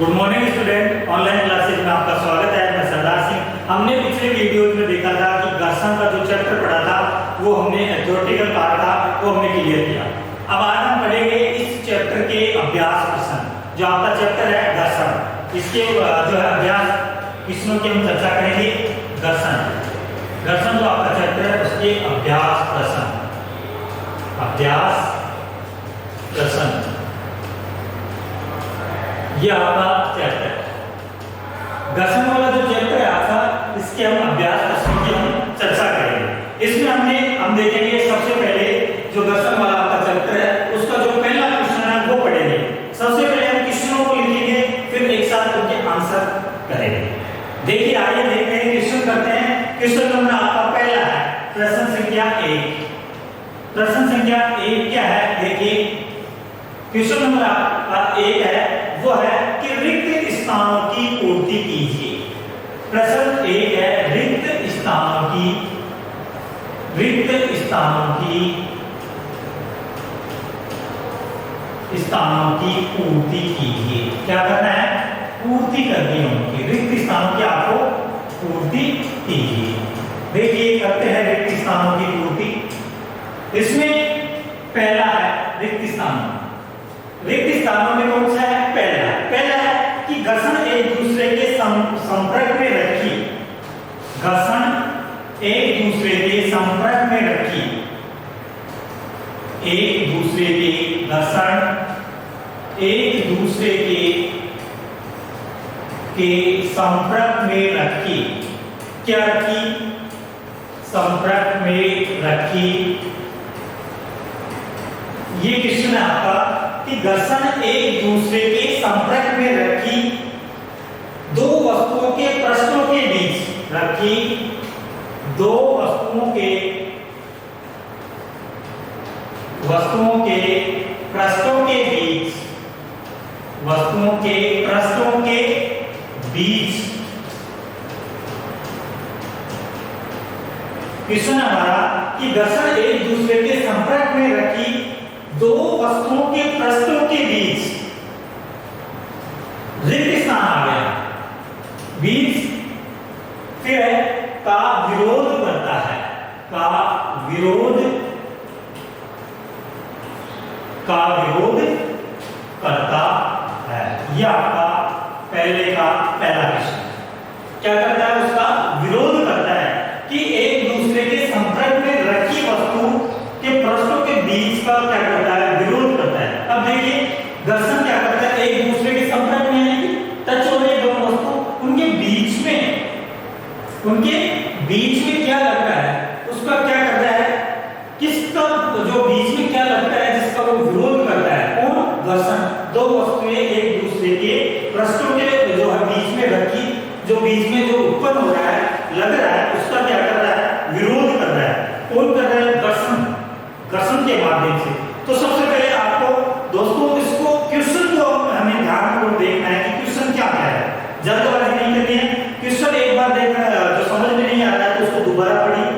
Good morning student, online classes में आपका स्वागत है। मैं सरदार सिंह। हमने पिछले वीडियोज में देखा था कि घर्षण का जो चैप्टर पढ़ा था वो हमने थ्योरेटिकल पार्ट था वो हमने क्लियर किया। अब आज हम पढ़ेंगे इस चैप्टर के अभ्यास प्रश्न। जो आपका चैप्टर है घर्षण, इसके जो है अभ्यास प्रश्नों की हम चर्चा करेंगे। घर्षण जो आपका चैप्टर है उसके अभ्यास प्रश्न ये आपका चैप्टर है। घर्षण वाला जो चैप्टर है आपका, इसके हम अभ्यास प्रश्नों की हम चर्चा करेंगे। इसमें हम देखेंगे सबसे पहले जो घर्षण वाला आपका चैप्टर है उसका जो पहला क्वेश्चन है वो पढ़ेंगे। सबसे पहले हम क्वेश्चनों को लिखेंगे, फिर एक साथ उनके आंसर करेंगे। देखिए, आइए देखते हैं क्वेश्चन करते हैं। क्वेश्चन नंबर आपका पहला है प्रश्न संख्या 1। प्रश्न संख्या 1 क्या है? देखिए, क्वेश्चन नंबर आपका 1 है वो है कि रिक्त स्थानों की पूर्ति कीजिए। प्रश्न 1 है रिक्त स्थानों की पूर्ति कीजिए। क्या करना है? पूर्ति करनी है उनकी। रिक्त स्थानों की आपको पूर्ति कीजिए। देखिए, करते हैं रिक्त स्थानों की पूर्ति। इसमें पहला है रिक्त स्थानों में कौन सा है? पहला है कि घर्षण एक दूसरे के संपर्क में रखी। घर्षण एक दूसरे के संपर्क में रखी। संपर्क में रखी। क्या रखी? संपर्क में रखी। ये क्वेश्चन है आपका कि घर्षण एक दूसरे के संपर्क में रखी दो वस्तुओं के पृष्ठों के बीच रखी। दो वस्तुओं के पृष्ठों के बीच क्वेश्चन हमारा कि घर्षण एक दूसरे के संपर्क में रखी दो वस्तुओं के पृष्ठों के बीच रिक्त स्थान आ गया। बीच फिर का विरोध करता है। यह आपका पहला क्वेश्चन क्या करता है? उसका विरोध करता है कि एक दूसरे के संपर्क में रखी वस्तु के पृष्ठों के बीच का क्या करता है? विरोध करता है। अब देखिए, घर्षण क्या करता है? एक दूसरे के संपर्क में यानी टच हो रही दोनों वस्तु, उनके बीच में क्या लगता है? उसका क्या करता है? किसका जो बीच में क्या लगता है जिसका वो विरोध करता है? कौन? घर्षण। दो वस्तुएं एक दूसरे के पृष्ठों के जो है बीच में रखी, जो बीच में जो उत्पन्न हो रहा है, लग रहा है, उसका क्या कर रहा है? विरोध कर रहा है। कौन कर रहा है? घर्षण के माध्यम से। तो सबसे पहले आपको दोस्तों इसको क्वेश्चन को हमें ध्यानपूर्वक देखना है कि क्वेश्चन क्या है। जल्दबाजी नहीं करनी है। क्वेश्चन एक बार देखना, जो समझ में नहीं आ रहा है तो उसको दोबारा पढ़िए,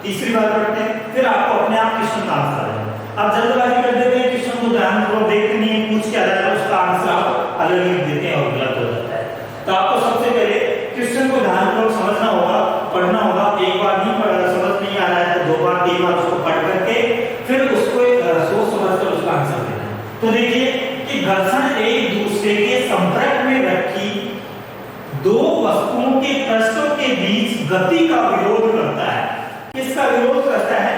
तीसरी बार पढ़ते हैं, फिर आपको अपने आप क्वेश्चन का आंसर आएगा। अब जल्दबाजी कर देते हैं, क्वेश्चन को ध्यानपूर्वक देखते नहीं है, पूछ क्या रहा है उसका आंसर आप अलग लिख देते हैं और गलत हो जाता है। तो आपको सबसे पहले क्वेश्चन को ध्यानपूर्वक समझना होगा, पढ़ना होगा। एक बार नहीं समझ नहीं आ रहा है तो 2 बार 3 बार उसको पढ़ करके फिर उसको सोच समझ कर उसका आंसर देना है। तो देखिए कि घर्षण एक दूसरे के संपर्क में रखी दो वस्तुओं के पृष्ठों के बीच गति का विरोध करता है। किसका विरोध करता है?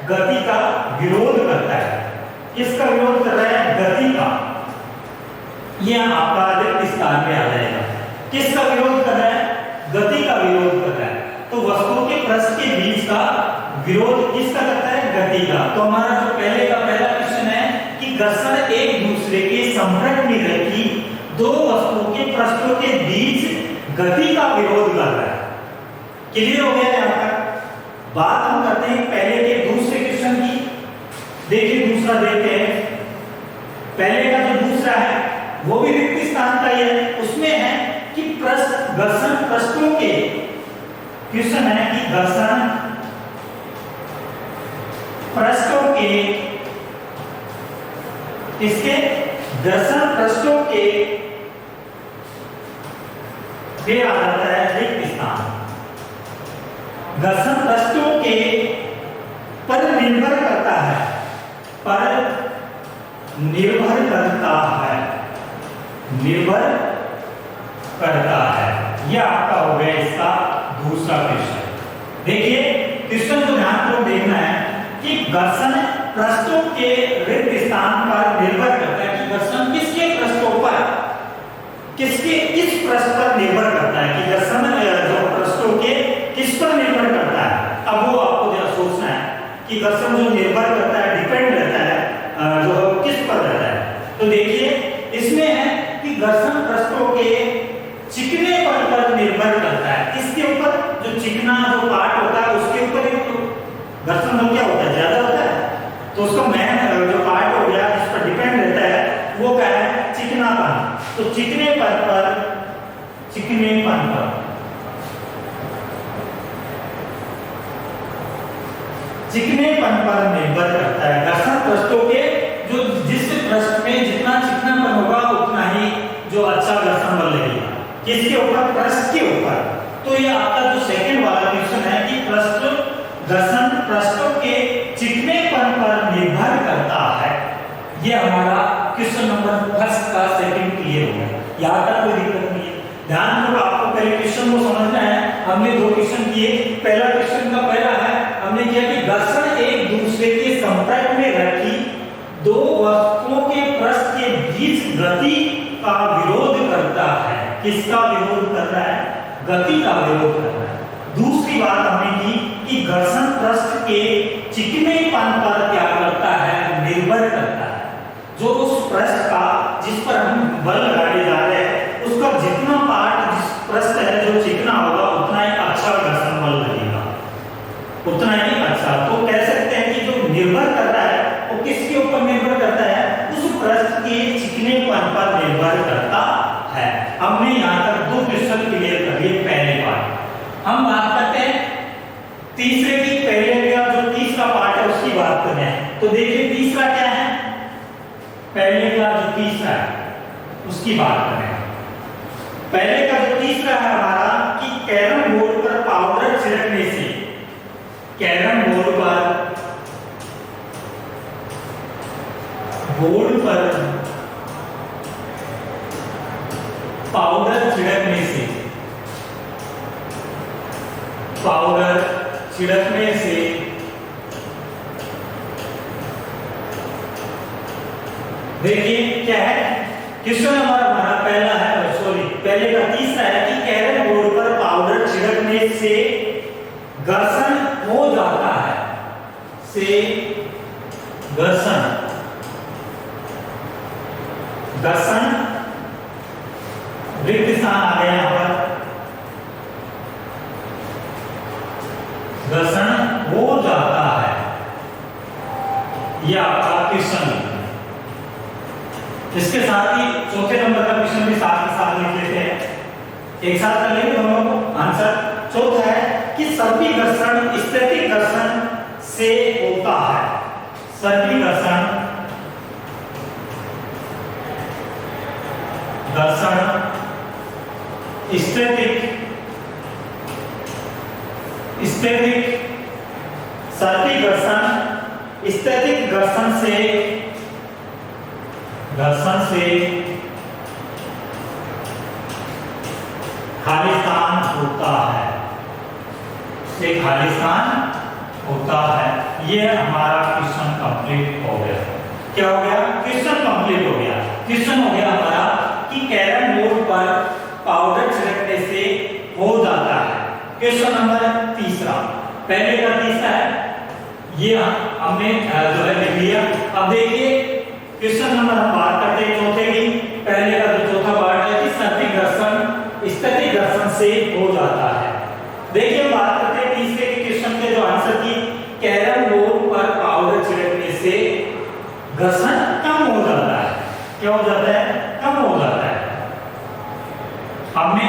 गति का विरोध करता है। किसका विरोध कर रहा है? गति का। यह आपका रिक्त स्थान में आ जाएगा। किसका विरोध कर रहा है? गति का विरोध कर रहा है। तो वस्तुओं के पृष्ठ के बीच का विरोध किसका करता है? गति का। तो हमारा जो पहला क्वेश्चन है कि घर्षण एक दूसरे के संपर्क में रखी दो वस्तुओं के पृष्ठों के बीच गति का विरोध कर रहा है। क्लियर हो गया यहाँ तक? बात हम करते हैं पहले के दूसरे क्वेश्चन की। देखिए, दूसरा देखते हैं। पहले का जो दूसरा है वो भी रिक्त स्थान का ही है। उसमें है कि घर्षण पृष्ठों के क्वेश्चन है कि घर्षण पृष्ठों के इसके घर्षण पृष्ठों के फिर आ जाता है रिक्त स्थान। घर्षण पृष्ठों के पर निर्भर करता है, पर निर्भर करता है, निर्भर करता है। यह आपका हो गया इसका दूसरा क्वेश्चन। देखिए क्वेश्चन को ध्यानपूर्वक देखना है कि घर्षण पृष्ठों के रिक्त स्थान पर निर्भर करता है कि घर्षण किसके पृष्ठों पर, किस पृष्ठ पर निर्भर करता है कि घर्षण जो पृष्ठों के किस पर निर्भर करता है। अब वो आपको जरा सोचना है कि घर्षण जो निर्भर करता है, डिपेंड रहता है जो किस पर रहता है। तो देखिए इसमें है कि घर्षण पृष्ठों के चिकनेपन पर निर्भर करता है। किसके ऊपर? जो चिकना जो पार्ट होता है उसके ऊपर घर्षण बल क्या होता है, ज्यादा होता है। तो उसका मेन जो पार्ट हो गया जिस पर डिपेंड रहता है वो क्या है? चिकनापन। तो चिकनेपन पर निर्भर करता है। घर्षण पृष्ठों के जो जिस पृष्ठ में जितना चिकनापन होगा उतना ही जो अच्छा घर्षण बल लगेगा। किसके ऊपर? पृष्ठ के ऊपर। तो ये आपका जो सेकंड वाला क्वेश्चन है कि घर्षण पृष्ठों के चिकनेपन पर निर्भर करता है। ये हमारा क्वेश्चन नंबर फर्स्ट का सेकंड क्लियर हो गया। यहाँ तक कोई दिक्कत नहीं है। ध्यान रखो, आपको पहले क्वेश्चन को समझना है। हमने दो क्वेश्चन किए। पहला क्वेश्चन का पहला है हमने किया कि घर्षण एक दूसरे के संपर्क में रखी दो वस्तुओं के पृष्ठ के बीच गति का विरोध करता है। किसका विरोध कर रहा है? गति का विरोध कर रहा है। दूसरी बात हमने की कि घर्षण पृष्ठ के चिकनेपन पर क्या करता है? निर्भर करता है। जो उस पृष्ठ का जिस पर हम बल लगाने जा रहे हैं उसका जितना पार्ट जिस पृष्ठ है जो चिकना होगा उतना ही अच्छा घर्षण बल लगेगा, उतना ही अच्छा। तो कह सकते हैं कि जो निर्भर कर रहा है वो किसके ऊपर निर्भर करता है? उस पृष्ठ के चिकनेपन पर निर्भर करता है। हमने यहाँ तक दो क्वेश्चन क्लियर कर लिए। पहले पार्ट हम बात करते हैं तीसरे की। पहले का जो तीसरा पार्ट है उसकी बात करते हैं। तो देखिए तीसरा क्या है? पहले का जो तीसरा है उसकी बात करें। पहले का जो तीसरा है हमारा कि कैरम बोर्ड पर पाउडर छिड़कने से, कैरम बोर्ड पर पाउडर छिड़कने से देखिए क्या है क्वेश्चन नंबर हमारा पहला है, सॉरी पहले का तीसरा है कि कैरम बोर्ड पर पाउडर छिड़कने से घर्षण हो जाता है, से घर्षण रिक्त स्थान आ गया यहाँ पर, घर्षण हो जाता है। यह आपका क्वेश्चन। इसके साथ ही चौथे नंबर का क्वेश्चन भी साथ ही साथ लिख लेते हैं, एक साथ कर लेंगे दोनों को आंसर। चौथा है कि सर्पी घर्षण स्थैतिक घर्षण से होता है। सर्पी घर्षण स्थैतिक घर्षण से खालिस्तान होता है, से खालिस्तान होता है। यह हमारा क्वेश्चन कंप्लीट हो गया। क्या हो गया? क्वेश्चन कंप्लीट हो गया। क्वेश्चन हो गया हमारा कि कैरम बोर्ड पर पाउडर छिड़कने से हो जाता है। क्वेश्चन नंबर तीसरा, पहले का तीसरा है, ये हमने जो है लिख लिया। अब देखिए क्वेश्चन नंबर हम बात करते हैं चौथे की। पहले का जो चौथा पार्ट है कि स्थैतिक घर्षण से हो जाता है। देखिए बात करते हैं तीसरे के क्वेश्चन के जो आंसर की, कैरम बोर्ड पर पाउडर छिड़कने से घर्षण कम हो जाता है। क्या हो जाता है? कम हो जाता है। हमने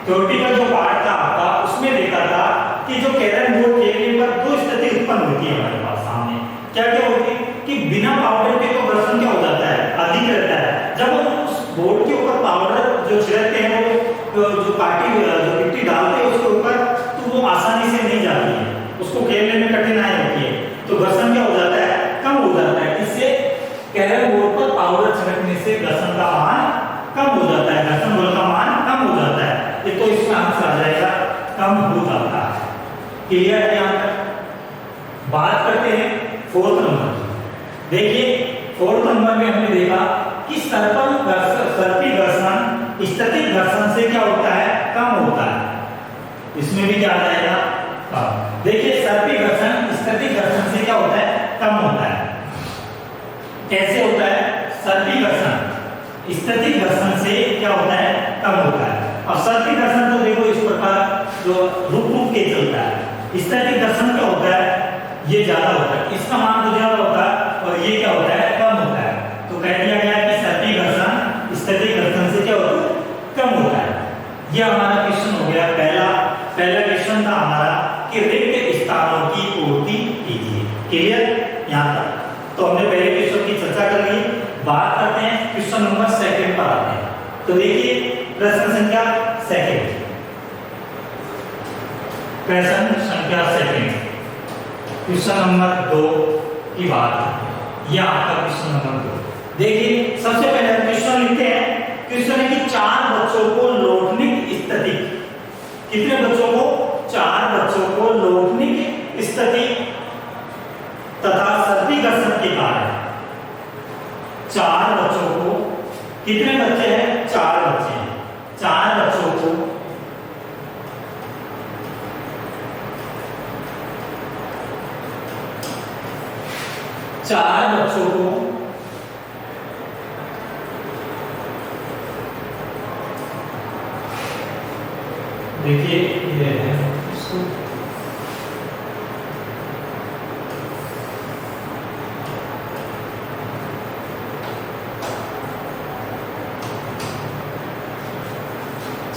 थ्योरेटिकल जो पार्ट था आपका उसमें देखा था कि जो कैरम बोर्ड खेलने पर दो स्थिति उत्पन्न होती है हमारे पास सामने। क्या क्या होती है कि बिना पाउडर के तो घर्षण क्या हो जाता है? अधिक रहता है। जब हम उस बोर्ड के ऊपर पाउडर जो छिड़कते हैं वो जो पार्टी जो मिट्टी डालते हैं उसके ऊपर, तो वो आसानी से नहीं जाती है, उसको खेलने में कठिनाई होती है, तो घर्षण क्या हो जाता है, कम हो जाता है। इससे कैरम बोर्ड पर पाउडर छिड़कने से घर्षण का मान कम हो जाता है, घर्षण बल का मान कम हो जाता है। ये तो इसमें आंसर आ जाएगा कम हो जाता है। क्लियर है यहाँ तक? बात करते हैं फोर्थ नंबर। देखिए फोर्थ नंबर में हमने देखा कि सर्पी घर्षण स्थैतिक घर्षण से क्या होता है, कम होता है। इसमें भी क्या आ जाएगा, कम। देखिए सर्पी घर्षण स्थैतिक घर्षण से क्या होता है, कम होता है। कैसे होता है? सर्पी घर्षण स्थैतिक घर्षण से क्या होता है, कम होता है। अब सर्पी घर्षण तो देखो इस प्रकार जो रुक के चलता है, स्थैतिक घर्षण क्या होता है, ये ज्यादा होता है, इसका मान तो ज्यादा होता है और ये क्या होता है, कम होता है। तो कह दिया गया कि सर्पी घर्षण स्थैतिक घर्षण से क्या होता है, कम होता है। यह हमारा क्वेश्चन हो गया पहला क्वेश्चन था हमारा कि रिक्त स्थानों की पूर्ति कीजिए। क्लियर यहाँ तक? तो हमने पहले क्वेश्चन की चर्चा कर ली। बात करते हैं क्वेश्चन नंबर सेकंड पर आते हैं। तो देखिए प्रश्न संख्या सेकंड, प्रश्न संख्या सेकंड, क्वेश्चन नंबर 2 की बात। यह आपका क्वेश्चन नंबर 2। देखिए सबसे पहले हम क्वेश्चन लिखते हैं। क्वेश्चन है कि 4 बच्चों को लौटनिक स्थिति, कितने बच्चों को, 4 बच्चों को लौटनिक स्थिति तथा सर्पी घर्षण के कारण, 4 बच्चों को, कितने बच्चे हैं, 4 बच्चे हैं, 4 बच्चों को देखिए ये है इसको,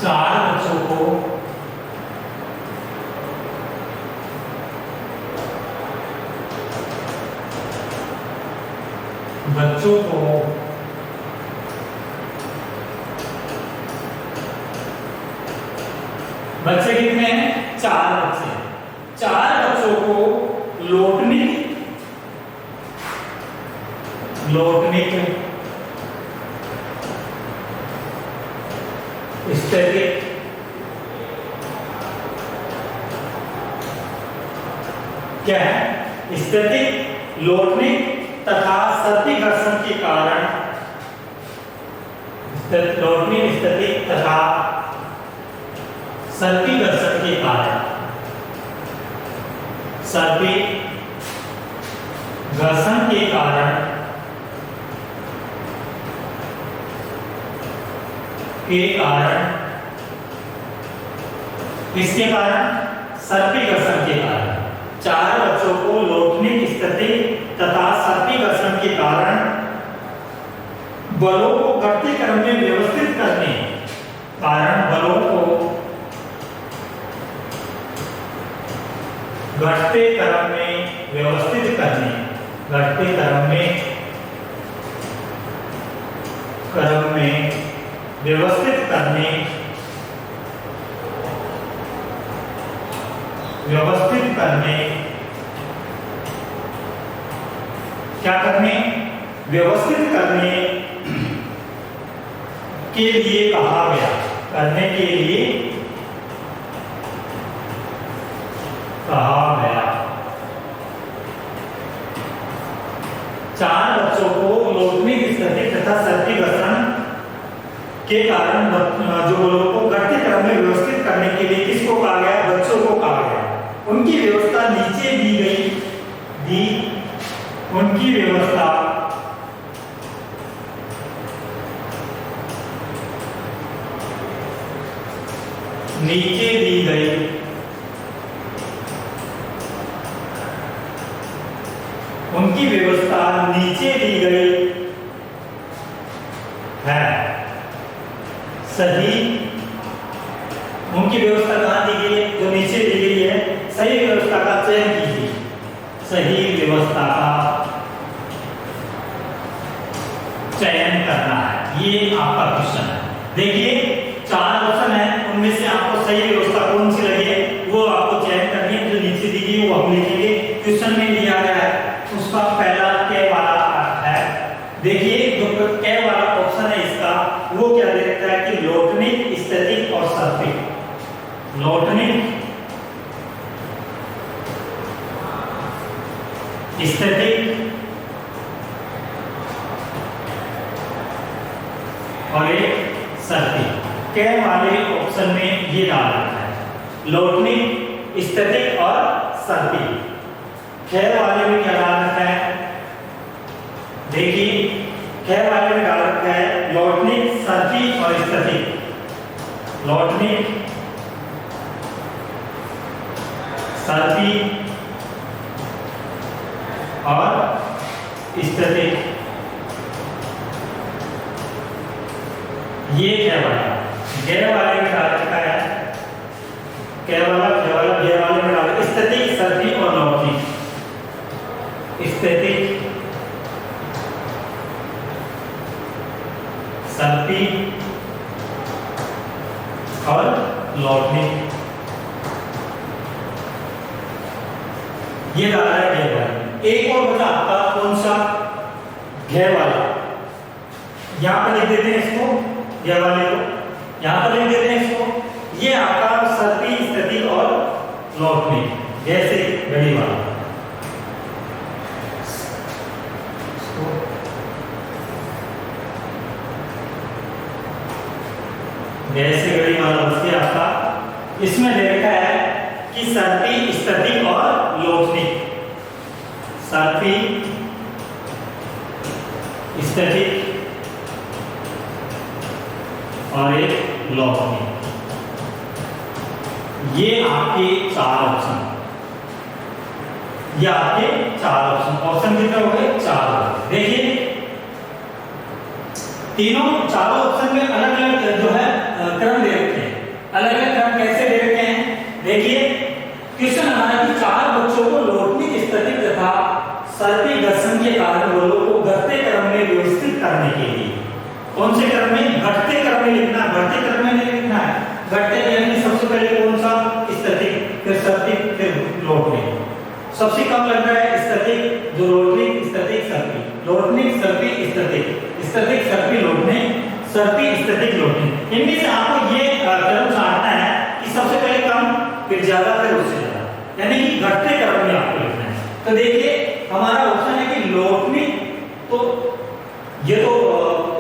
चार बच्चों को बच्चे कितने हैं, 4 बच्चे। 4 बच्चों को लौटनिक स्थैतिक क्या है, स्थैतिक लौटनिक तथा सर्पी घर्षण के कारण, लौटनिक स्थैतिक तथा सर्पी घर्षण के कारण, सर्पी घर्षण के कारण किसके कारण, सर्पी घर्षण के कारण। 4 बच्चों को लौटनिक स्थिति तथा सर्पी घर्षण के कारण बलों को घटते क्रम में व्यवस्थित करने, बलों को घटते क्रम में व्यवस्थित करने, घटते क्रम में व्यवस्थित करने क्या करने, व्यवस्थित करने के लिए कहा गया, करने के लिए कहा गया। 4 बच्चों को लौटनिक स्थिति तथा सर्पी घर्षण के कारण जो बलों को घटते क्रम में व्यवस्थित करने के लिए किसको कहा गया, बच्चों को कहा गया। उनकी व्यवस्था नीचे दी गई, उनकी व्यवस्था नीचे दी गई, उनकी व्यवस्था नीचे दी गई है, सही। उनकी व्यवस्था कहाँ दी गई है, जो नीचे दी गई है, सही व्यवस्था का चयन कीजिए, सही व्यवस्था का चयन करना है। ये आपका क्वेश्चन है। देखिए 4 ऑप्शन है, कि लोटनिक, स्थैतिक और सर्पिल। लोटनिक, स्थैतिक और एक सर्पिल। कह वाले ऑप्शन में ये डाल रखा है, लोटनिक, स्थैतिक और सर्पिल। खैर वाले में क्या डाल रखा है, देखिए खैर वाले में डाल रखा है लोटनिक, सर्पिल और स्थैतिक। लोटनिक, सर्पिल और स्थैतिक, ये क्या वाला गैर वाले में डाल रखा है, क्या वाला गैर वाले में डाल स्थैतिक, सर्पिल और लोटनिक। स्थैतिक, सर्पिल और लोटनिक, ये डाला है गैर वाले। एक और बता आपका कौन सा, गैर वाला। यहां पर लिख देते हैं इसको, गैर वाले को यहां पर लिख देते हैं इसको। ये आपका सर्पिल, स्थैतिक और लोटनिक, जैसे घड़ी वाला। जैसे घड़ी वाला बस गया आपका। इसमें ले रखा है कि सर्पिल, स्थैतिक और लोटनिक। सर्पिल, स्थैतिक और एक लोटनिक। ये आपके चार ऑप्शन, ये आपके चार ऑप्शन। ऑप्शन कितने हो गए, चार। देखिए तीनों चारों ऑप्शन में अलग अलग जो है क्रम दे रखे हैं। अलग अलग क्रम कैसे दे रखे हैं, देखिए क्वेश्चन हमारा कि चार बच्चों को लोटनिक, स्थैतिक तथा सर्पिल घर्षण के कारण बलों को घटते क्रम में व्यवस्थित करने के लिए, कौन से क्रम में, घटते क्रम में लिखना, बढ़ते क्रम में नहीं लिखना है। घटते यानी सबसे पहले कौन सा, स्थैतिक, फिर सर्पिल, फिर लोटनिक। सबसे कम लग रहा है स्थैतिक, जो लोटनिक, स्थैतिक, सर्पिल, लोटनिक, सर्पिल, स्थैतिक, स्थैतिक, सर्पिल, लोटनिक, सर्पिल, स्थैतिक, लोटनिक। इनमें से आपको ये क्रम जानना है कि सबसे पहले कम, फिर ज्यादा, फिर उससे ज्यादा, यानी कि घटते क्रम में आपको लिखना है। तो देखिए हमारा ऑप्शन है कि लोटनिक, तो ये तो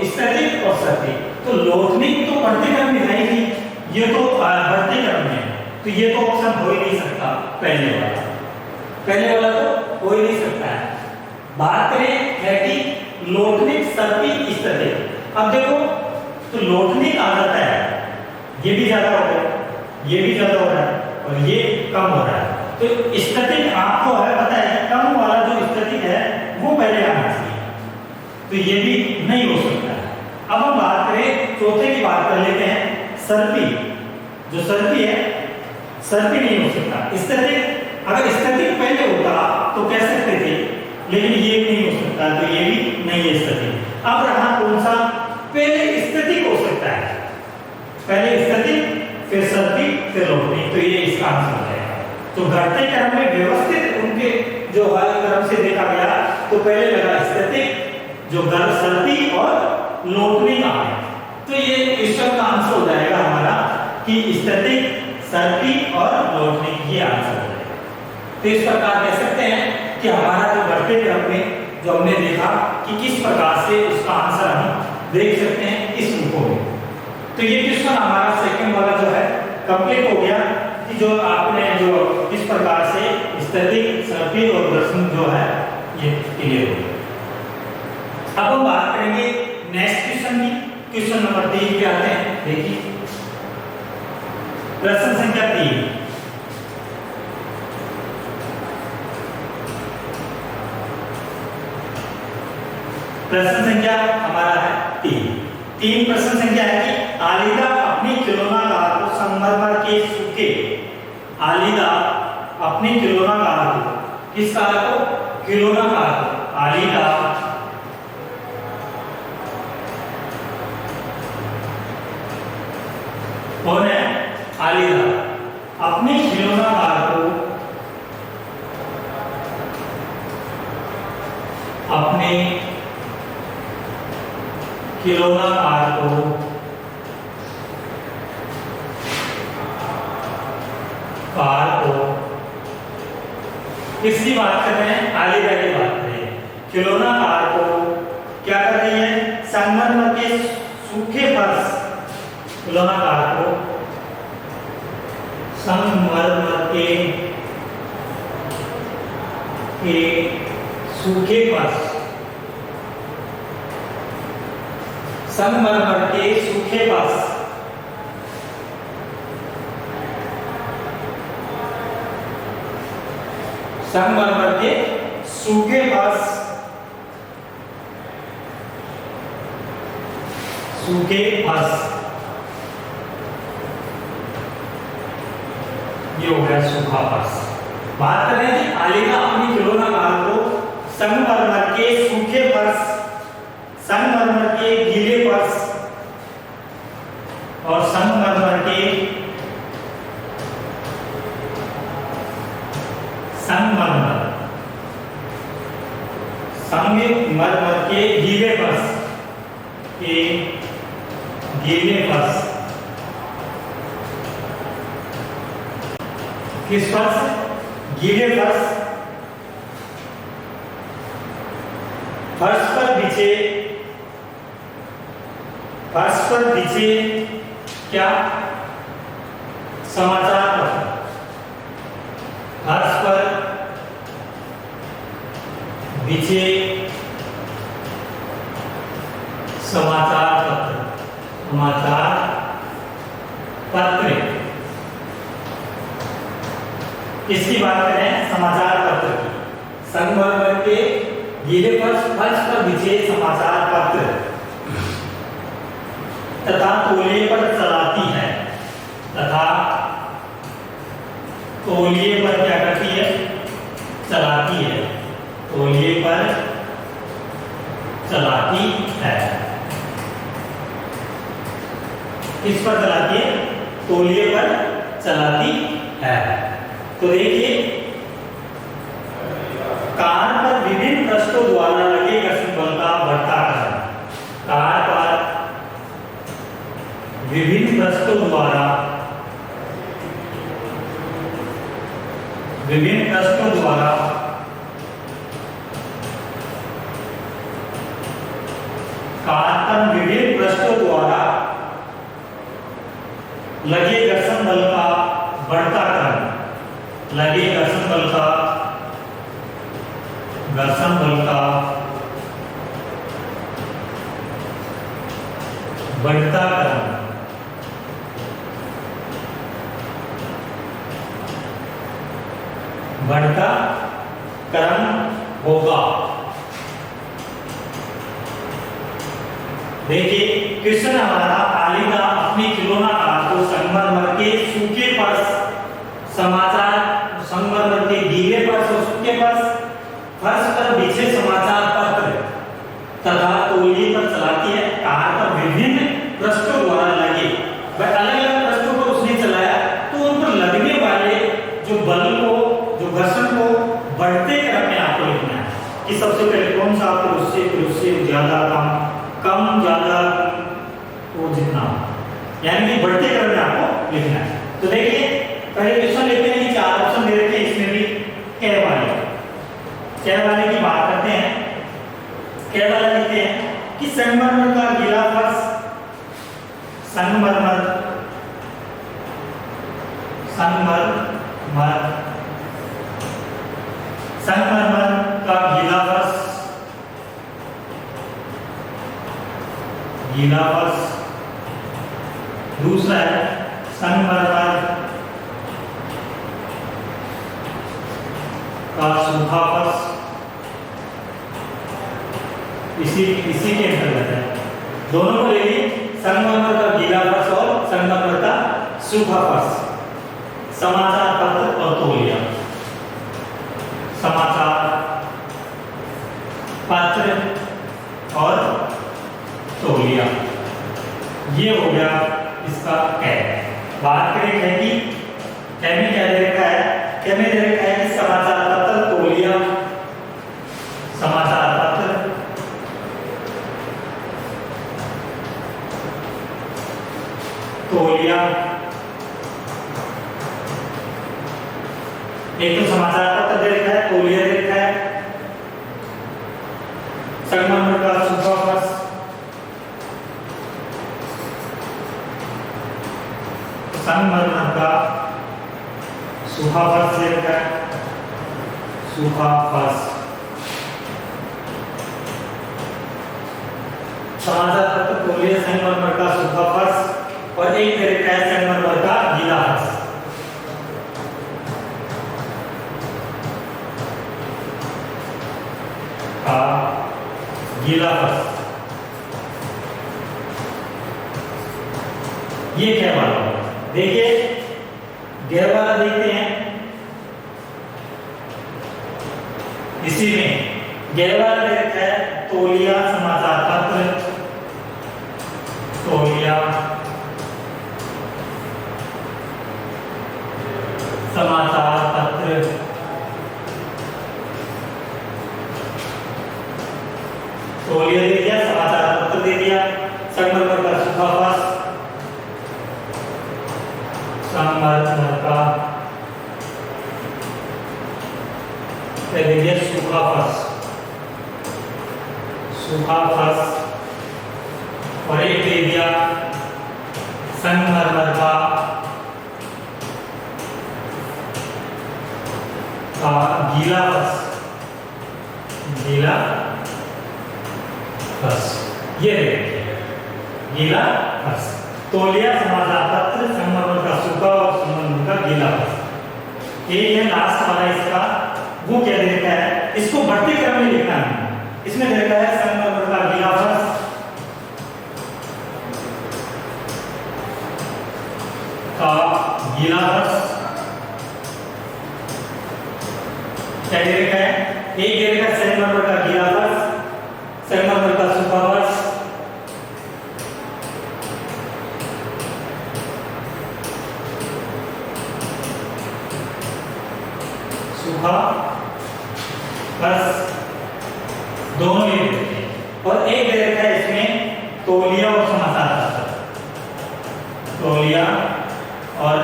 स्थैतिक और सर्पिल, तो लोटनिक तो बढ़ते क्रम में है ही नहीं, ये तो बढ़ते क्रम में है, तो ये तो ऑप्शन हो ही नहीं सकता पहले वाला। पहले वाला तो हो ही नहीं सकता है। बात करें है कि लोटनिक, सर्पिल, स्थैतिक। अब देखो तो लोटनिक आ जाता है, ये भी ज्यादा हो रहा है, ये भी ज्यादा हो रहा है और ये कम हो रहा है। तो स्थैतिक आपको है पता है, कम वाला जो स्थैतिक है वो पहले आना चाहिए, तो ये भी नहीं हो सकता है। अब हम बात करें चौथे की, बात कर लेते हैं सर्पिल। जो सर्पिल है, सर्पिल नहीं हो सकता। स्थैतिक, अगर स्थैतिक पहले होता तो कह सकते थे, लेकिन ये नहीं हो सकता, तो ये भी नहीं है स्थैतिक। अब रहा कौन सा, पहले स्थैतिक हो सकता है, पहले स्थैतिक, फिर सर्पिल, फिर लोटनिक, तो ये इसका आंसर है। तो घटते क्रम में व्यवस्थित उनके जो है क्रम से देखा गया, तो पहले लगा स्थैतिक, जो सर्पिल और लोटनिक आ गया। तो ये क्वेश्चन का आंसर हो जाएगा हमारा कि स्थैतिक, सर्पिल और लोटनिक, ये आंसर है। तो इस प्रकार कह सकते हैं कि हमारा जो घटते क्रम में जो हमने देखा कि किस प्रकार से उसका आंसर हम देख सकते हैं इस रूपों में। तो ये क्वेश्चन हमारा सेकंड वाला जो है कंप्लीट हो गया कि जो आपने जो किस प्रकार से स्थैतिक, सर्पिल और घर्षण जो है ये क्लियर हो गया। अब हम बात करेंगे नेक्स्ट क्वेश्चन की। क्वेश्चन नंबर 3 पे आते हैं। देखिए प्रश्न संख्या 3, प्रश्न संख्या हमारा है 3 प्रश्न संख्या है कि आलिदा अपनी खिलौना कार को संगमरमर के सूखे, आलिदा अपनी खिलौना कार को, किस कार को, खिलौना कार को, आलिदा कौन है, आलिदा अपनी खिलौना कार को, अपने खिलौना कार को किसकी बात कर रहे हैं? आलिदा की बात कर रहे हैं। खिलौना कार को क्या कर रही है? संगमरमर के सूखे फर्श, खिलौना कार को संगमरमर के सूखे फर्श, संगमरमर के सूखे फर्श, संगमरमर के सूखे फर्श, सूखे फर्श, ये हो गया सूखा फर्श। बात कर रहे हैं कि आलिदा अपनी खिलौना कार को संगमरमर के सूखे फर्श, संगमरमर के गीले फर्श और संगमरमर के गीले फर्श के गीले फर्श, किस फर्श? गीले फर्श, फर्श पर बिछे क्या? समाचार पत्र, फर्श पर बिछे समाचार पत्र, किसकी बात करें? समाचार पत्र की। संगमरमर के गीले फर्श पर बिछे समाचार पत्र तथा तौलिए पर चलाती है, तथा तौलिए पर क्या करती है? चलाती है, तौलिए पर चलाती है। किस पर चलाती है? तौलिए पर चलाती है। तो देखिए, कार पर विभिन्न पृष्ठों द्वारा लगे घर्षण बल का बढ़ता क्रम, कार पर विभिन्न पृष्ठों द्वारा कार पर विभिन्न पृष्ठों द्वारा लगे घर्षण बल का बढ़ता क्रम, लगे घर्षण बल का बढ़ता क्रम, बढ़ता क्रम होगा। देखिए, क्वेश्चन हमारा, आलिदा अपनी खिलौना कार को संगमरमर के सूखे फर्श, संगमरमर के गीले फर्श और सूखे फर्श पर बिछे समाचार पत्र तथा तौलिए पर चलाती है। कार पर विभिन्न पृष्ठों द्वारा लगे, अलग अलग पृष्ठों पर उसने चलाया, तो उन पर लगने वाले जो बल को, जो घर्षण को बढ़ते क्रम में आपको लिखना है कि सबसे पहले कौन सा आपको उससे ज्यादा कम ज्यादा वो जितना, यानी कि बढ़ते क्रम में आपको लिखना है। तो देखिए, पहले क्वेश्चन लेते हैं कि 4 ऑप्शन दे रखे हैं, इसमें भी कह वाले की बात करते हैं। कह वाला लिखते हैं कि संगमरमर का गीला फर्श, संगमरमर का गीला फर्श, दूसरा है संगमरमर का सूखा फर्श, इसी के अंतर्गत है। दोनों को ले ली, संगमरमर का गीला फर्श और संगमरमर का सूखा फर्श। समाचार पत्र और तौलिया, समाचार पत्र और तौलिया, ये हो गया इसका कैद। बात करें कैदी, कैमी क्या दे रखा है? कैमी दे रखा है कि समाचार पत्र, तौलिया, समाचार पत्र, तौलिया। एक तो समाचार पत्र दे रखा है, संगमरमर का सूखा फर्श ले रखा है, सूखा फर्श। समाचार पत्र तौलिया संगमरमर का सूखा फर्श और एक दे रखा है संगमरमर का गीला फर्श। का गीला फर्श, ये क्या वाला देखिए, गैर वाला देखते हैं। इसी में गैर वाला दे रखा है तौलिया समाचार पत्र, तौलिया समाचार पत्र, तौलिया दे दिया, समाचार पत्र दे दिया, संगमरमर का सूखा फर्श, संगमरमर का दे दिया सूखा फर्श, सूखा फर्श और एक दे दिया संगमरमर का गीला फर्श, गीला फर्श, ये देखिए गीला फर्श। तौलिया समाचार पत्र, संगमरमर का सूखा और संगमरमर का गीला फर्श। ये है लास्ट वाला इसका, वो क्या देता है, इसको बढ़ते क्रम में लिखना है। इसमें देता है संगमरमर का गीला फर्श का गीला फर्श, क्या दे रखा है, एक दे रखा है संगमरमर का गीला फर्श, संगमरमर का सूखा फर्श, सूखा फर्श दोनों ही देते हैं। और एक दे रखा है इसमें तौलिया और समाचार पत्र, तौलिया और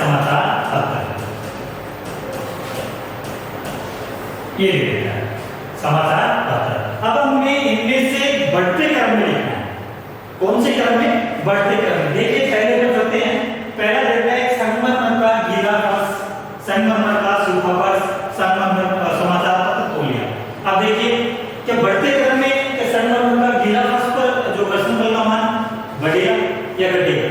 समाचार पत्र, ये दे रखा है समाचार पत्र। अब हमें इनमें से बढ़ते क्रम में लिखना है। कौन से क्रम में, बढ़ते क्रम में। देखिए पहले कर सकते हैं, पहला दे रखा है संगमरमर का गीला फर्श, संगमरमर का सूखा फर्श, संगमरमर का समाचार पत्र, तौलिया। अब देखिए कि बढ़ते क्रम में संगमरमर का गीला फर्श पर जो घर्षण का मान बढ़ेगा या घटेगा,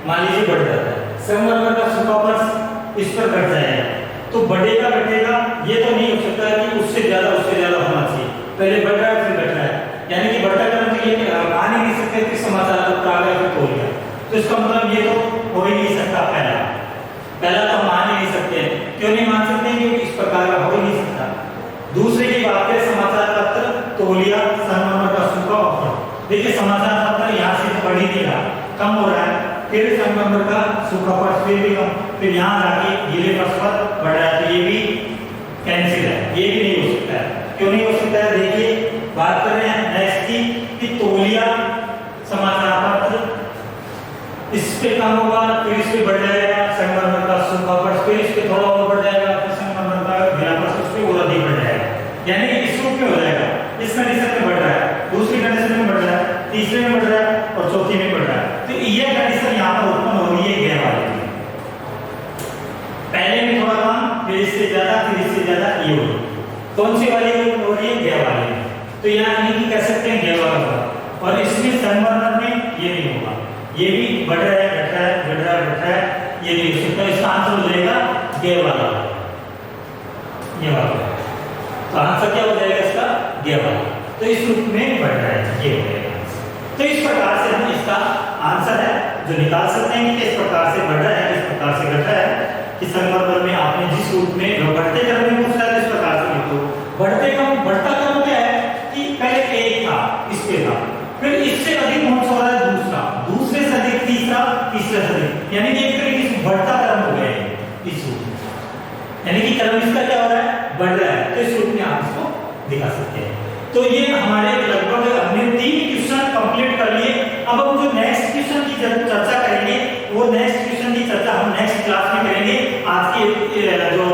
मान लीजिए बढ़ जाता है। संगमरमर का सूखा फर्श इस पर घट जाएगा, तो बढ़ेगा घटेगा ये तो नहीं हो सकता है कि उससे ज्यादा होना चाहिए। पहले बढ़ रहा है फिर घट रहा है, यानी कि बढ़ता क्रम तो ये मान ही नहीं सकते कि समाचार पत्र आ गया फिर तौलिया, तो इसका मतलब ये तो हो ही नहीं सकता। पहला तो मान ही नहीं सकते। क्यों नहीं मान सकते, क्योंकि इस प्रकार का हो ही नहीं सकता। दूसरे की बात करें समाचार पत्र, तौलिया, संगमरमर का सूखा फर्श। देखिए समाचार पत्र यहाँ से बढ़ ही नहीं रहा, कम हो रहा है, फिर संगमरमर का सूखा फर्श फिर भी कम, फिर यहाँ जाके गीले फर्श पर बढ़ रहा है, तो ये भी कैंसिल है, ये भी नहीं हो सकता है। क्यों नहीं हो सकता है, देखिए बात कर रहे हैं नेक्स्ट की कि तौलिया समाचार पत्र इस पे कम होगा, फिर इस पे बढ़ जाएगा, संगमरमर का सूखा फर्श फिर इस पे थोड़ा और बढ़ जाएगा, फिर संगमरमर का गीला फर्श उस पे और अधिक बढ़ जाएगा, यानी कि इस रूप में हो जाएगा। इस कंडीशन में बढ़ रहा है, दूसरी कंडीशन में बढ़ रहा है, तीसरे में बढ़ रहा है और चौथी में बढ़ रहा है। तो ये कंडीशन यहाँ पर उत्पन्न हो रही है गैर वाले में। पहले में थोड़ा कम, फिर इससे ज्यादा, फिर इससे ज्यादा, ये हो रही है। कौन सी वाली उत्पन्न हो रही है, गैर वाले में। तो यहाँ नहीं कह सकते हैं गैर वाला होगा, और इसमें संगमरमर में ये नहीं होगा, ये भी बढ़ रहा है, घट रहा है, बढ़ रहा है, घट रहा है, ये नहीं हो सकता। इसका आंसर हो जाएगा गैर वाला, ये वाला। तो आंसर क्या हो जाएगा इसका, गैर वाला। तो इस रूप में बढ़ रहा है, ये हो जाएगा। तो इस प्रकार से हम इसका आंसर है जो निकाल सकते हैं कि किस प्रकार से बढ़ रहा है, किस प्रकार से घट रहा है। कि संगमरमर में आपने जिस रूप में बढ़ते क्रम में पूछा है, इस प्रकार से लिखो। बढ़ते क्रम, बढ़ता क्रम क्या है कि पहले एक था, इस पे था, फिर इससे अधिक कौन सा हो रहा है, दूसरा, दूसरे से अधिक तीसरा, तीसरे से अधिक, यानी कि एक तरीके से बढ़ता क्रम हो गया है इस रूप में, यानी कि क्रम इसका क्या हो रहा है, बढ़ रहा है। तो इस रूप में आप इसको दिखा सकते हैं। तो ये हमारे लगभग हमने 3 क्वेश्चन कंप्लीट कर लिए। अब हम जो नेक्स्ट क्वेश्चन की चर्चा करेंगे, वो नेक्स्ट क्वेश्चन की चर्चा हम नेक्स्ट क्लास में करेंगे। आज की जो